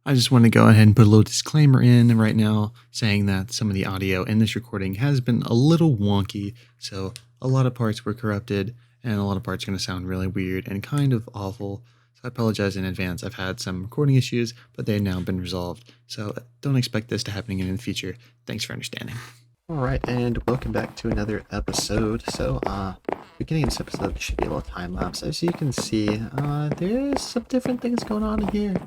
I just want to go ahead and put a little disclaimer in right now saying that some of the audio in this recording has been a little wonky, so a lot of parts were corrupted and a lot of parts are going to sound really weird and kind of awful. So I apologize in advance. I've had some recording issues, but they've now been resolved. So don't expect this to happen again in the future. Thanks for understanding. Alright, and welcome back to another episode. So, beginning of this episode, there should be a little time lapse. As you can see, there's some different things going on in here.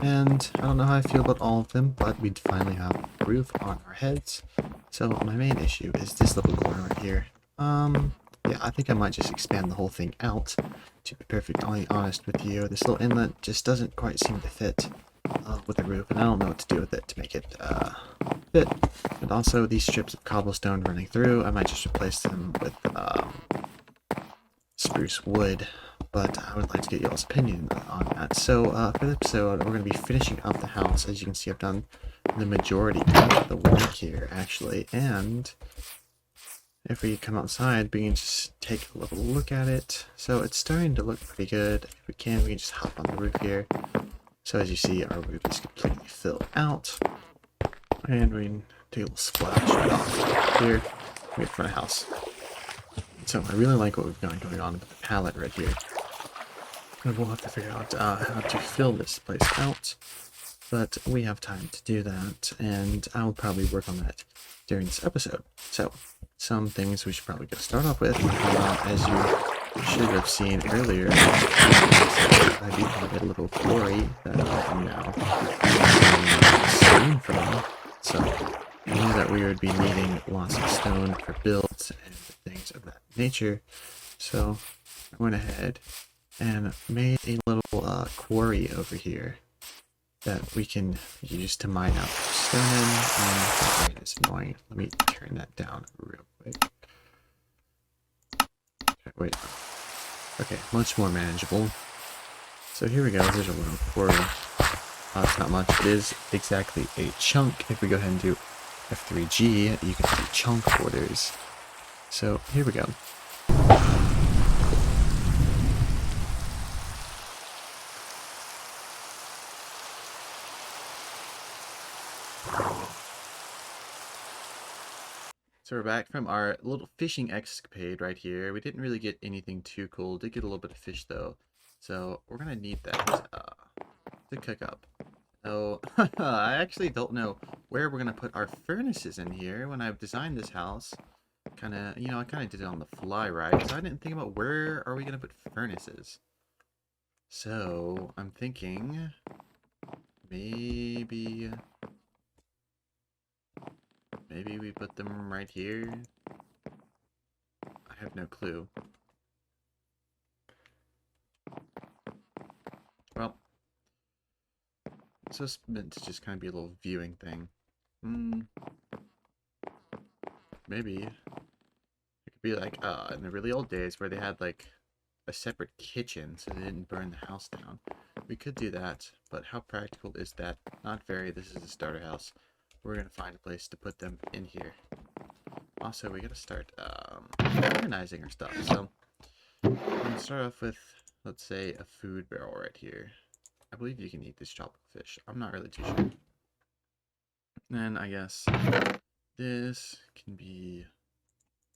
And I don't know how I feel about all of them, but we finally have a roof on our heads. So my main issue is this little corner right here. Yeah, I think I might just expand the whole thing out. To be perfectly honest with you, this little inlet just doesn't quite seem to fit with the roof, and I don't know what to do with it to make it fit. And also, these strips of cobblestone running through, I might just replace them with spruce wood. But I would like to get y'all's opinion on that. So for this episode, we're going to be finishing up the house. As you can see, I've done the majority of the work here, actually. And if we come outside, we can just take a little look at it. So it's starting to look pretty good. If we can just hop on the roof here. So as you see, our roof is completely filled out. And we can take a little splash right off here. Right in front of the house. So I really like what we've got going on with the palette right here. And we'll have to figure out how to fill this place out, but we have time to do that, and I'll probably work on that during this episode. So, some things we should probably go start off with, as you should have seen earlier, I do have a little quarry that I am now stone from, so I knew that we would be needing lots of stone for builds and things of that nature, so I went ahead and made a little quarry over here that we can use to mine out stone in. And it's annoying. Let me turn that down real quick. Wait. Okay, much more manageable. So here we go. There's a little quarry. It's not much. It is exactly a chunk. If we go ahead and do F3G, you can see chunk borders. So here we go. So we're back from our little fishing escapade right here. We didn't really get anything too cool. Did get a little bit of fish though. So we're gonna need that to cook up. So I actually don't know where we're gonna put our furnaces in here. When I've designed this house, I kind of did it on the fly, right? So I didn't think about where are we gonna put furnaces. So I'm thinking maybe we put them right here. I have no clue. Well, so it's meant to just kind of be a little viewing thing. Maybe it could be like in the really old days where they had like a separate kitchen so they didn't burn the house down. We could do that, but how practical is that? Not very. This is a starter house. We're gonna find a place to put them in here. Also, we gotta start organizing our stuff. So I'm gonna start off with, let's say, a food barrel right here. I believe you can eat this tropical fish. I'm not really too sure. Then I guess this can be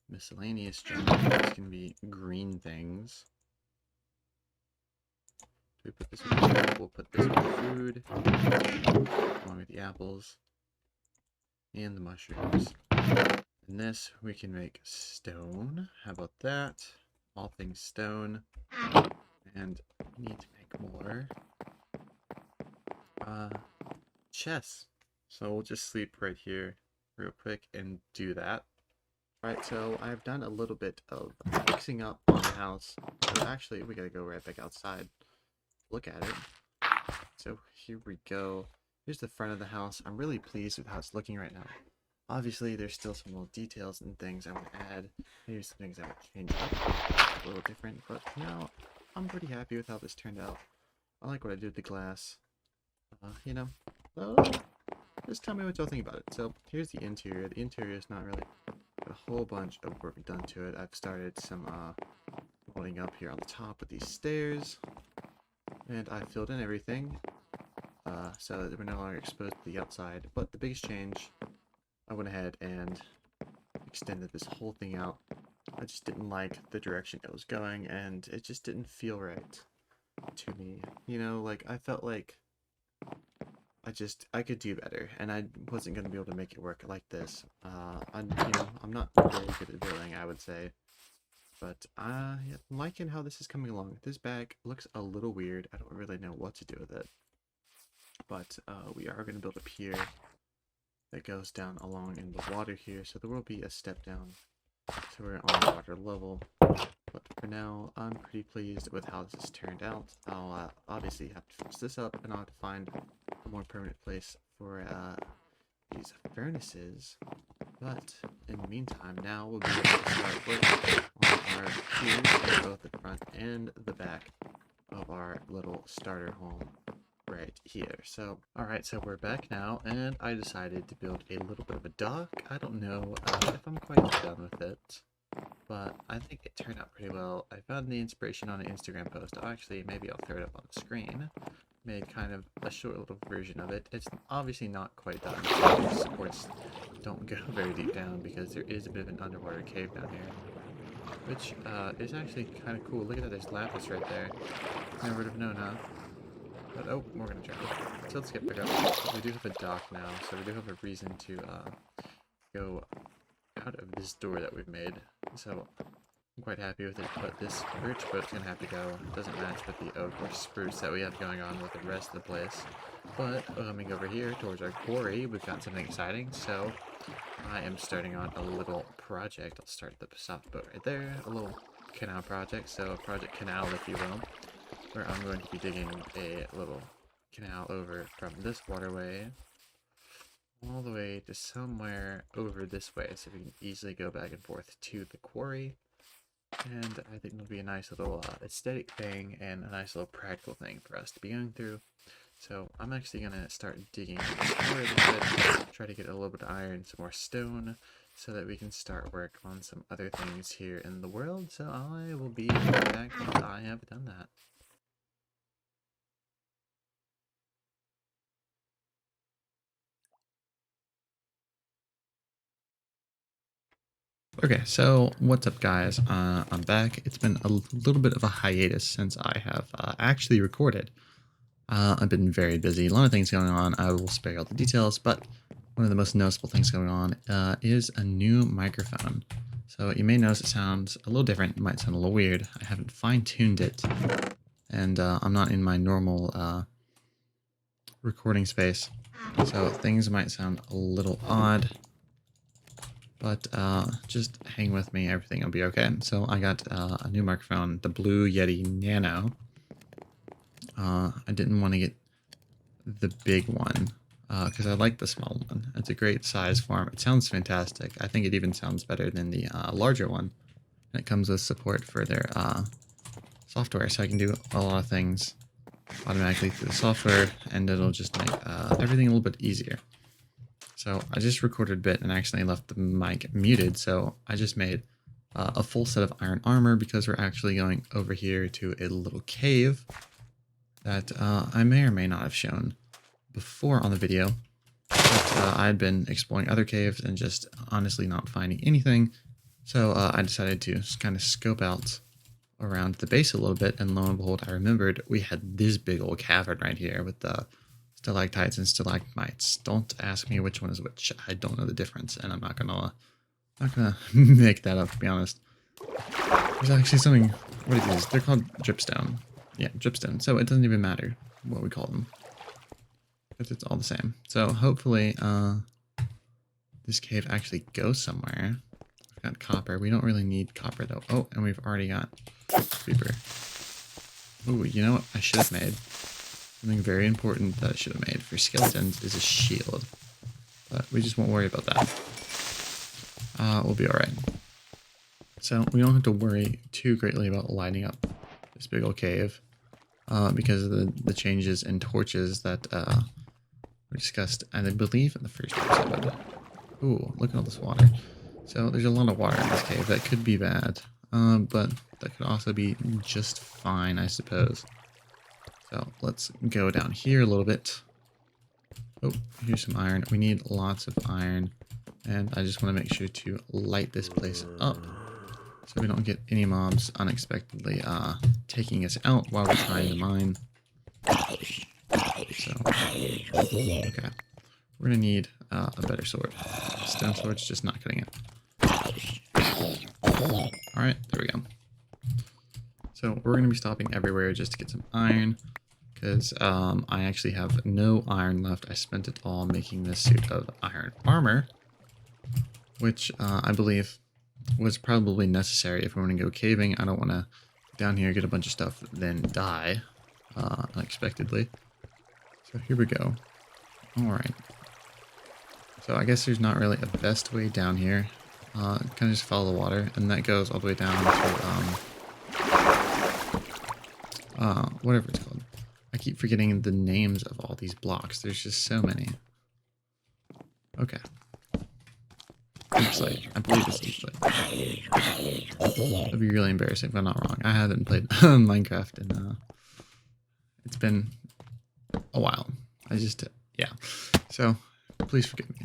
miscellaneous junk. This can be green things. We put this in food. We'll put this in food along with the apples and the mushrooms. And this we can make stone. How about that? All things stone. And we need to make more chests. So we'll just sleep right here real quick and do that. Alright, so I've done a little bit of fixing up on the house. So actually, we gotta go right back outside. Look at it. So here we go. Here's the front of the house. I'm really pleased with how it's looking right now. Obviously, there's still some little details and things I want to add. Maybe some things I would change up a little different, but you know, I'm pretty happy with how this turned out. I like what I did with the glass. You know, so just tell me what y'all think about it. So here's the interior. The interior is not really a whole bunch of work done to it. I've started some molding up here on the top with these stairs, and I filled in everything. so that we're no longer exposed to the outside. But the biggest change, I went ahead and extended this whole thing out. I just didn't like the direction it was going, and it just didn't feel right to me. You know, like I felt like I could do better, and I wasn't gonna be able to make it work like this. I'm not very good at building, I would say, but yeah, I'm liking how this is coming along. This bag looks a little weird. I don't really know what to do with it, but we are gonna build a pier that goes down along in the water here, so there will be a step down, so we're on the water level. But for now, I'm pretty pleased with how this has turned out. I'll obviously have to fix this up, and I'll have to find a more permanent place for these furnaces. But in the meantime, now we'll be able to start working on our piers, both the front and the back of our little starter home right here. So, alright, so we're back now, and I decided to build a little bit of a dock. I don't know if I'm quite done with it, but I think it turned out pretty well. I found the inspiration on an Instagram post. Actually, maybe I'll throw it up on the screen. Made kind of a short little version of it. It's obviously not quite done. The supports don't go very deep down because there is a bit of an underwater cave down here, which is actually kind of cool. Look at that, there's lapis right there. Never would have known, huh? But oh, we're gonna try it. So let's get back up. We do have a dock now, so we do have a reason to go out of this door that we've made. So I'm quite happy with it, but this birch boat's gonna have to go. It doesn't match with the oak or spruce that we have going on with the rest of the place. But coming over here towards our quarry, we've got something exciting. So I am starting on a little project. I'll start the soft boat right there. A little canal project, so Project Canal, if you will, where I'm going to be digging a little canal over from this waterway all the way to somewhere over this way, so we can easily go back and forth to the quarry. And I think it'll be a nice little aesthetic thing and a nice little practical thing for us to be going through. So I'm actually going to start digging this quarry a little bit, try to get a little bit of iron, some more stone, so that we can start work on some other things here in the world. So I will be back when I have done that. Okay, so what's up, guys? I'm back. It's been a little bit of a hiatus since I have actually recorded. I've been very busy, a lot of things going on. I will spare you all the details, but one of the most noticeable things going on is a new microphone. So you may notice it sounds a little different. It might sound a little weird. I haven't fine-tuned it, and I'm not in my normal recording space, so things might sound a little odd. But just hang with me, everything will be okay. So I got a new microphone, the Blue Yeti Nano. I didn't want to get the big one because I like the small one. It's a great size for 'em. It sounds fantastic. I think it even sounds better than the larger one. And it comes with support for their software, so I can do a lot of things automatically through the software, and it'll just make everything a little bit easier. So I just recorded a bit and accidentally left the mic muted, so I just made a full set of iron armor because we're actually going over here to a little cave that I may or may not have shown before on the video. But I'd been exploring other caves and just honestly not finding anything, so I decided to kind of scope out around the base a little bit, and lo and behold, I remembered we had this big old cavern right here with the stalactites and stalagmites. Don't ask me which one is which. I don't know the difference, and I'm not gonna make that up, to be honest. There's actually something. What are these? They're called dripstone. Yeah, dripstone. So it doesn't even matter what we call them, because it's all the same. So hopefully, this cave actually goes somewhere. We've got copper. We don't really need copper though. Oh, and we've already got creeper. Ooh, you know what I should have made? Something very important that I should have made for skeletons is a shield. But we just won't worry about that. We'll be alright. So we don't have to worry too greatly about lighting up this big old cave. Because of the changes in torches that were discussed, and I believe in the first episode. Ooh, look at all this water. So there's a lot of water in this cave. That could be bad. But that could also be just fine, I suppose. So let's go down here a little bit. Oh, here's some iron. We need lots of iron. And I just want to make sure to light this place up so we don't get any mobs unexpectedly taking us out while we're trying to mine. So, okay. We're going to need a better sword. Stone sword's just not cutting it. Alright, there we go. So we're going to be stopping everywhere just to get some iron. Because I actually have no iron left. I spent it all making this suit of iron armor. Which I believe was probably necessary if we want to go caving. I don't want to down here get a bunch of stuff, then die unexpectedly. So here we go. Alright. So I guess there's not really a best way down here. Kind of just follow the water, and that goes all the way down to whatever it's called. I keep forgetting the names of all these blocks. There's just so many. Okay. Deep slate. I believe it's deep slate. That'd be really embarrassing if I'm not wrong. I haven't played Minecraft and it's been a while. Yeah. So please forgive me.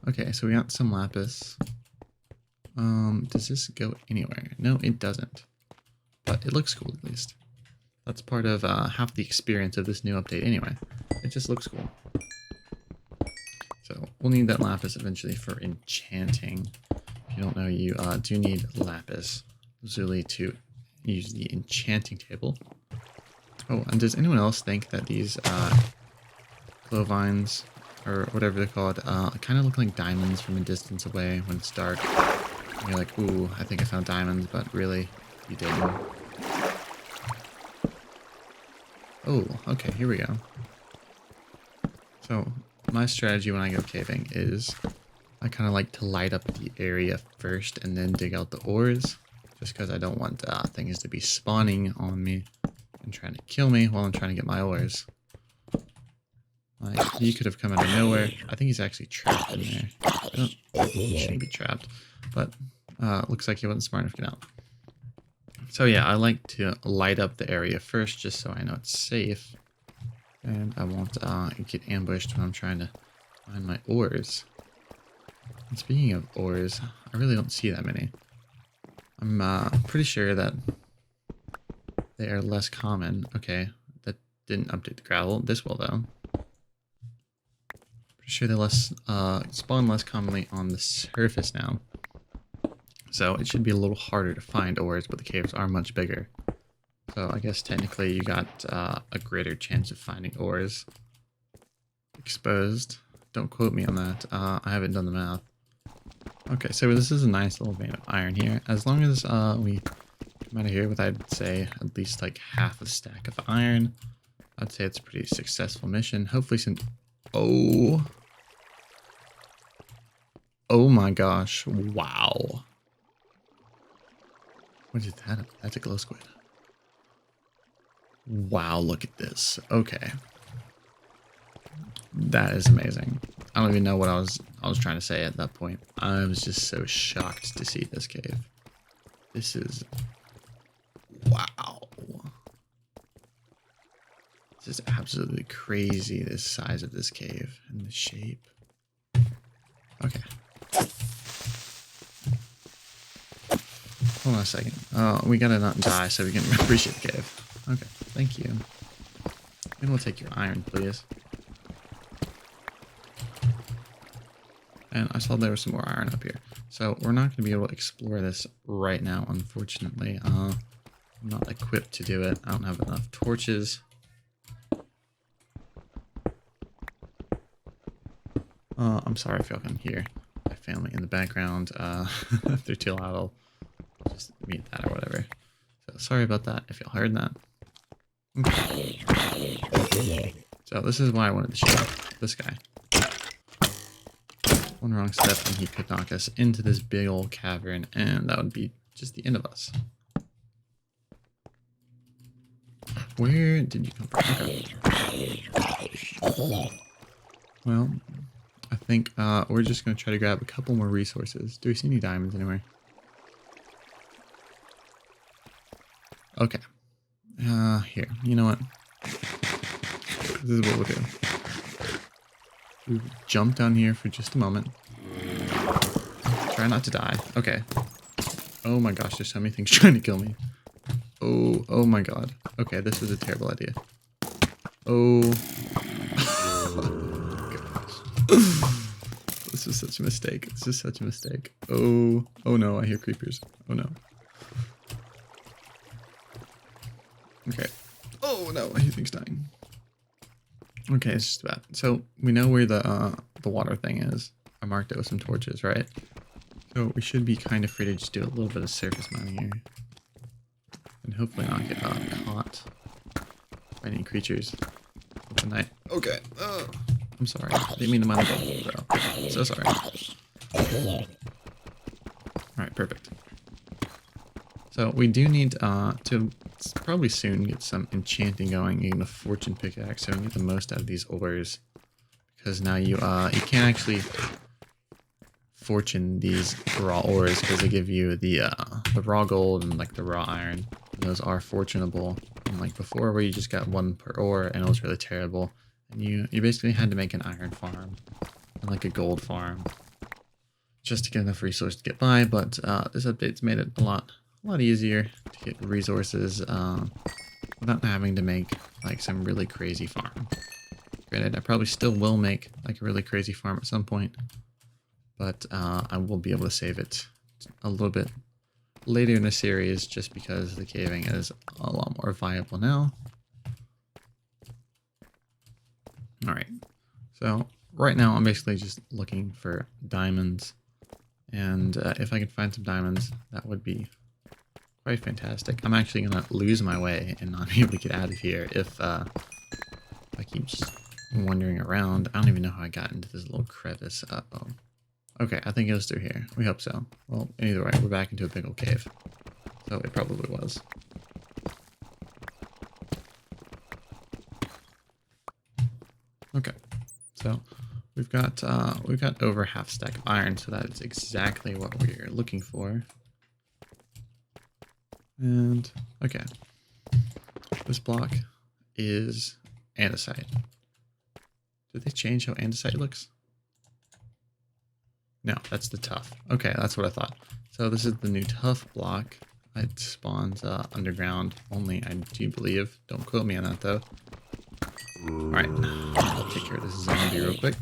Okay, so we got some lapis. Does this go anywhere? No, it doesn't. But it looks cool at least. That's part of half the experience of this new update anyway. It just looks cool. So we'll need that lapis eventually for enchanting. If you don't know, you do need lapis usually to use the enchanting table. Oh, and does anyone else think that these glow vines, or whatever they're called, kind of look like diamonds from a distance away when it's dark? And you're like, ooh, I think I found diamonds, but really, you didn't. Oh, okay, here we go. So my strategy when I go caving is I kind of like to light up the area first and then dig out the ores, just because I don't want things to be spawning on me and trying to kill me while I'm trying to get my ores. Like, he could have come out of nowhere. I think he's actually trapped in there. He shouldn't be trapped, but looks like he wasn't smart enough to get out. So yeah, I like to light up the area first just so I know it's safe. And I won't get ambushed when I'm trying to find my ores. And speaking of ores, I really don't see that many. I'm pretty sure that they are less common. Okay, that didn't update the gravel. This will though. Pretty sure they spawn less commonly on the surface now. So it should be a little harder to find ores, but the caves are much bigger. So I guess technically you got a greater chance of finding ores exposed. Don't quote me on that. I haven't done the math. Okay, so this is a nice little vein of iron here. As long as we come out of here with, I'd say, at least like half a stack of iron, I'd say it's a pretty successful mission. Hopefully some... Oh my gosh. Wow. What is that? That's a glow squid. Wow, look at this. Okay. That is amazing. I don't even know what I was trying to say at that point. I was just so shocked to see this cave. This is... Wow. This is absolutely crazy, this size of this cave and the shape. Okay. Hold on a second. We gotta not die so we can appreciate the cave. Okay, thank you. And we'll take your iron, please. And I saw there was some more iron up here. So we're not going to be able to explore this right now, unfortunately. I'm not equipped to do it. I don't have enough torches. I'm sorry if y'all can hear my family in the background. If they're too loud, I'll just mute that or whatever. So sorry about that if y'all heard that. Okay. So this is why I wanted to show this guy. One wrong step and he could knock us into this big old cavern, and that would be just the end of us. Where did you come from? Okay. Well, I think we're just going to try to grab a couple more resources. Do we see any diamonds anywhere? Okay. Here. You know what? This is what we'll do. We jump down here for just a moment. Try not to die. Okay. Oh my gosh, there's so many things trying to kill me. Oh my god. Okay, this was a terrible idea. Oh. Gosh. This is such a mistake. This is such a mistake. Oh no, I hear creepers. Oh no. Okay. Oh no, I hear things dying. Okay, it's just about. So we know where the water thing is. I marked it with some torches, right? So we should be kind of free to just do a little bit of surface mining here. And hopefully not get caught by any creatures at the night. Okay. I'm sorry. I didn't mean to mine the bubble, bro. So sorry. Alright, perfect. So we do need to probably soon get some enchanting going, getting the fortune pickaxe so we can get the most out of these ores. Because now you can't actually fortune these raw ores because they give you the raw gold and like the raw iron. And those are fortunable. And like before where you just got one per ore and it was really terrible. And you basically had to make an iron farm and like a gold farm just to get enough resources to get by. But this update's made it a lot easier to get resources without having to make like some really crazy farm. Granted, I probably still will make like a really crazy farm at some point, but I will be able to save it a little bit later in the series just because the caving is a lot more viable now. Alright, so right now I'm basically just looking for diamonds, and if I can find some diamonds, that would be quite fantastic. I'm actually going to lose my way and not be able to get out of here if I keep just wandering around. I don't even know how I got into this little crevice. Uh-oh. Okay, I think it was through here. We hope so. Well, either way, we're back into a big old cave. So it probably was. Okay, so we've got over half stack of iron, so that is exactly what we're looking for. And okay, this block is andesite. Did they change how andesite looks? No, that's the tough. Okay, that's what I thought. So this is the new tough block. It spawns underground only, I do believe. Don't quote me on that though. Alright, I'll take care of this zombie real quick.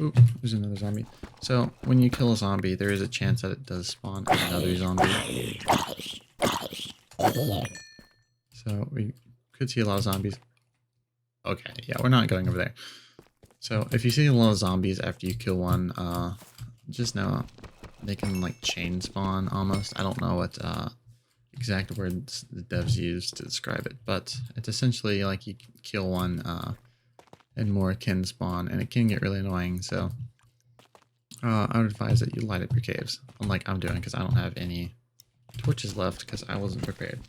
Oop, there's another zombie. So when you kill a zombie, there is a chance that it does spawn another zombie. So we could see a lot of zombies. Okay, yeah, we're not going over there. So if you see a lot of zombies after you kill one, just know they can like chain spawn almost. I don't know what exact words the devs use to describe it, but it's essentially like you kill one and more can spawn, and it can get really annoying. So I would advise that you light up your caves, unlike I'm doing, because I don't have any torches left because I wasn't prepared.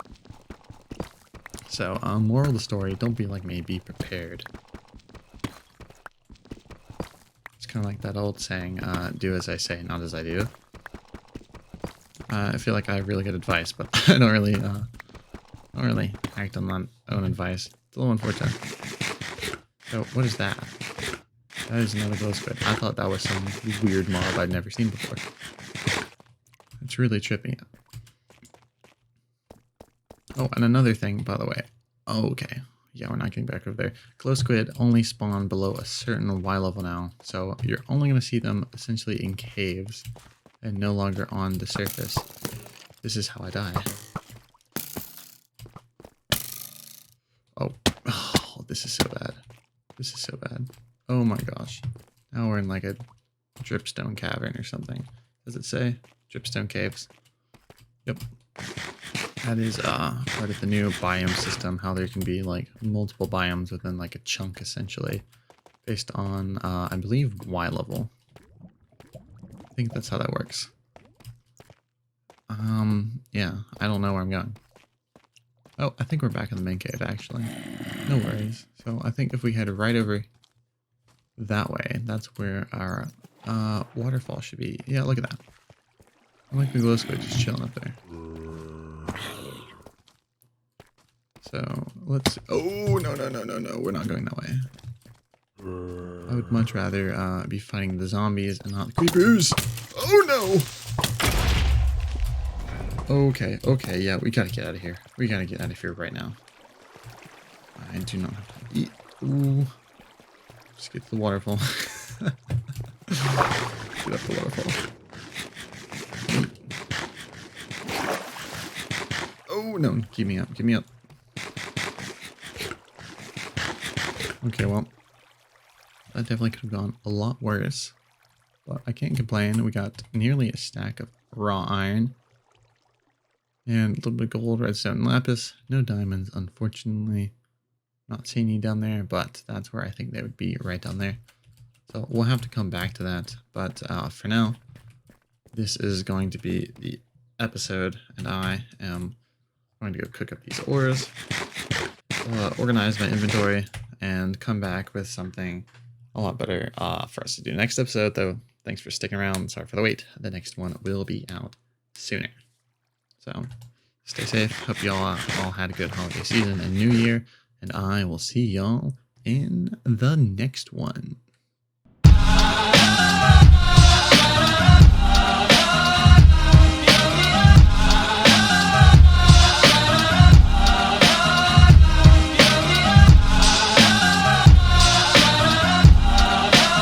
So moral of the story, don't be like me, be prepared. It's kind of like that old saying, do as I say, not as I do. I feel like I have really good advice, but I don't really act on my own advice. It's a little unfortunate. So what is that? That is another glow squid. I thought that was some weird mob I'd never seen before. It's really trippy. Oh, and another thing, by the way. Oh, okay. Yeah, we're not getting back over there. Glow squid only spawn below a certain Y level now, so you're only going to see them essentially in caves and no longer on the surface. This is how I die. Oh, this is so bad. This is so bad. Oh my gosh. Now we're in like a dripstone cavern or something. Does it say? Dripstone caves. Yep. That is part of the new biome system, how there can be like multiple biomes within like a chunk essentially, based on I believe Y level. I think that's how that works. Yeah, I don't know where I'm going. Oh, I think we're back in the main cave actually. No worries. So I think if we head right over that way, that's where our waterfall should be. Yeah, look at that. I like the glow squid just chilling up there. So let's. Oh no no no no no! We're not going that way. I would much rather be fighting the zombies and not the creepers. Oh no! Okay, okay, yeah, we gotta get out of here. We gotta get out of here right now. I do not have to eat. Ooh. Just get to the waterfall. Get up the waterfall. Oh no, keep me up, keep me up. Okay, well, that definitely could have gone a lot worse. But I can't complain. We got nearly a stack of raw iron. And a little bit of gold, redstone, and lapis. No diamonds, unfortunately. Not seeing any down there, but that's where I think they would be, right down there. So we'll have to come back to that. But for now, this is going to be the episode, and I am going to go cook up these ores, organize my inventory, and come back with something a lot better for us to do next episode. Though, thanks for sticking around. Sorry for the wait. The next one will be out sooner. So stay safe. Hope y'all all had a good holiday season and new year. And I will see y'all in the next one.